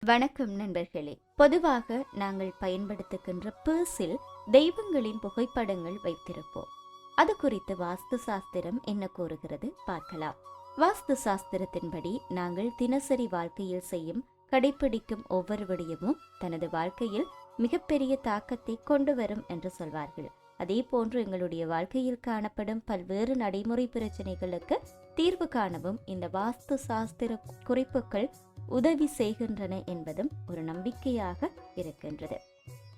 வணக்கம் நண்பர்களே. பொதுவாக நாங்கள் பயன்படுத்துகின்ற பர்ஸில் தெய்வங்களின் புகைப்படங்கள் வைத்திருப்போம். அது குறித்து வாஸ்து சாஸ்திரம் என்ன கூறுகிறது பார்க்கலாம். வாஸ்து சாஸ்திரத்தின்படி நாங்கள் தினசரி வாழ்க்கையில் செய்யும் கடைபிடிக்கும் ஒவ்வொரு விடயமும் தனது வாழ்க்கையில் மிகப்பெரிய தாக்கத்தை கொண்டு வரும் என்று சொல்வார்கள். அதே போன்று எங்களுடைய வாழ்க்கையில் காணப்படும் பல்வேறு நடைமுறை பிரச்சனைகளுக்கு தீர்வு காணவும் இந்த வாஸ்து சாஸ்திர குறிப்புகள் உதவி செய்கின்றன என்பதும் ஒரு நம்பிக்கையாக இருக்கின்றது.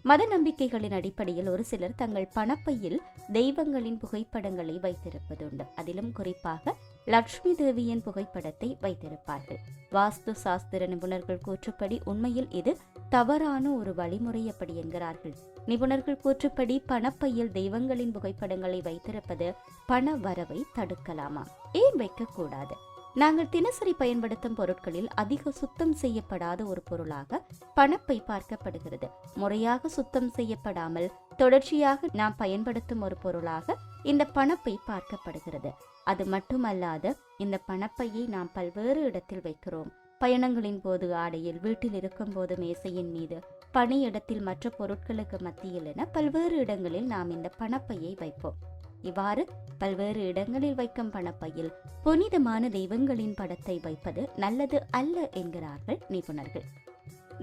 மத நம்பிக்கைகளின் அடிப்படையில் ஒரு சிலர் தங்கள் பணப்பையில் தெய்வங்களின் புகைப்படங்களை வைத்திருப்பதுண்டு. அதிலும் குறிப்பாக லட்சுமி தேவியின் புகைப்படத்தை வைத்திருப்பார்கள். வாஸ்து சாஸ்திர நிபுணர்கள் கூற்றுப்படி உண்மையில் இது தவறான ஒரு வழிமுறை அப்படி என்கிறார்கள். நிபுணர்கள் கூற்றுப்படி பணப்பையில் தெய்வங்களின் புகைப்படங்களை வைத்திருப்பது பண வரவை தடுக்கலாமா? ஏன் வைக்கக்கூடாது? நாங்கள் தினசரி பயன்படுத்தும் பொருட்களில் அதிக சுத்தம் செய்யப்படாத ஒரு பொருளாக பணப்பை பார்க்கப்படுகிறது. முறையாக சுத்தம் செய்யப்படாமல் தொடர்ச்சியாக நாம் பயன்படுத்தும் ஒரு பொருளாக இந்த பணப்பை பார்க்கப்படுகிறது. அது மட்டுமல்லாது இந்த பணப்பையை நாம் பல்வேறு இடத்தில் வைக்கிறோம். பயணங்களின் போது ஆடையில், வீட்டில் இருக்கும் போது மேசையின் மீது, பணியிடத்தில், மற்ற பொருட்களுக்கு மத்தியில் என பல்வேறு இடங்களில் நாம் இந்த பணப்பையை வைப்போம். இவ்வாறு பல்வேறு இடங்களில் வைக்கும் பணப்பையில் புனிதமான தெய்வங்களின் படத்தை வைப்பது நல்லது அல்ல என்கிறார்கள் நிபுணர்கள்.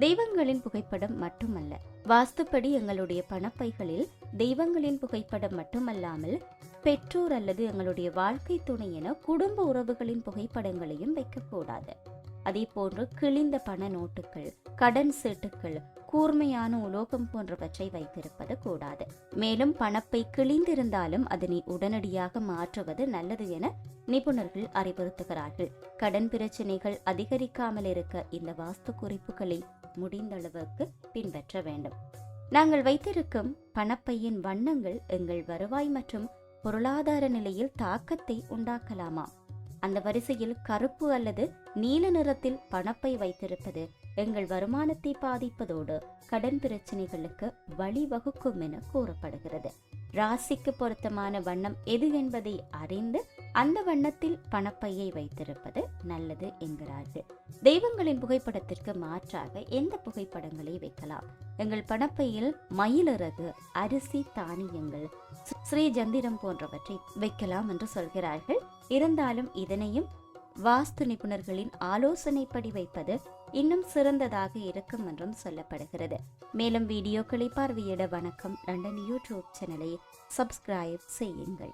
தெய்வங்களின் புகைப்படம் மட்டுமல்ல, வாஸ்துப்படி எங்களுடைய பணப்பைகளில் தெய்வங்களின் புகைப்படம் மட்டுமல்லாமல் பெற்றோர் அல்லது எங்களுடைய வாழ்க்கை துணை என குடும்ப உறவுகளின் புகைப்படங்களையும் வைக்கக்கூடாது. அதே போன்று கிழிந்த பண நோட்டுகள், கடன் சீட்டுகள், கூர்மையான உலோகம் போன்றவற்றை வைத்திருப்பது கூடாது. மேலும் பணப்பை கிழிந்திருந்தாலும் அதனை உடனடியாக மாற்றுவது நல்லது என நிபுணர்கள் அறிவுறுத்துகிறார்கள். கடன் பிரச்சனைகள் அதிகரிக்காமல் இருக்க இந்த வாஸ்து குறிப்புகளை முடிந்தளவுக்கு பின்பற்ற வேண்டும். நாங்கள் வைத்திருக்கும் பணப்பையின் வண்ணங்கள் எங்கள் வருவாய் மற்றும் பொருளாதார நிலையில் தாக்கத்தை உண்டாக்கலாமா? அந்த வரிசையில் கருப்பு அல்லது நீல நிறத்தில் பணப்பை வைத்திருப்பது எங்கள் வருமானத்தை பாதிப்பதோடு கடன் பிரச்சனைகளுக்கு வழிவகுக்கும் என கூறப்படுகிறது. ராசிக்கு பொருத்தமான வண்ணம் எது என்பதை அறிந்து அந்த வண்ணத்தில் பணப்பையை வைத்திருப்பது நல்லது என்கிறார்கள். தெய்வங்களின் புகைப்படத்திற்கு மாற்றாக எந்த புகைப்படங்களை வைக்கலாம்? எங்கள் பணப்பையில் மயிலிறகு, அரிசி, தானியங்கள், ஸ்ரீ ஜந்திரம் போன்றவற்றை வைக்கலாம் என்று சொல்கிறார்கள். இருந்தாலும் இதனையும் வாஸ்து நிபுணர்களின் ஆலோசனைப்படி வைப்பது இன்னும் சிறந்ததாக இருக்கும் என்றும் சொல்லப்படுகிறது. மேலும் வீடியோக்களை பார்வையிட வணக்கம் லண்டன் யூடியூப் சேனலை சப்ஸ்கிரைப் செய்யுங்கள்.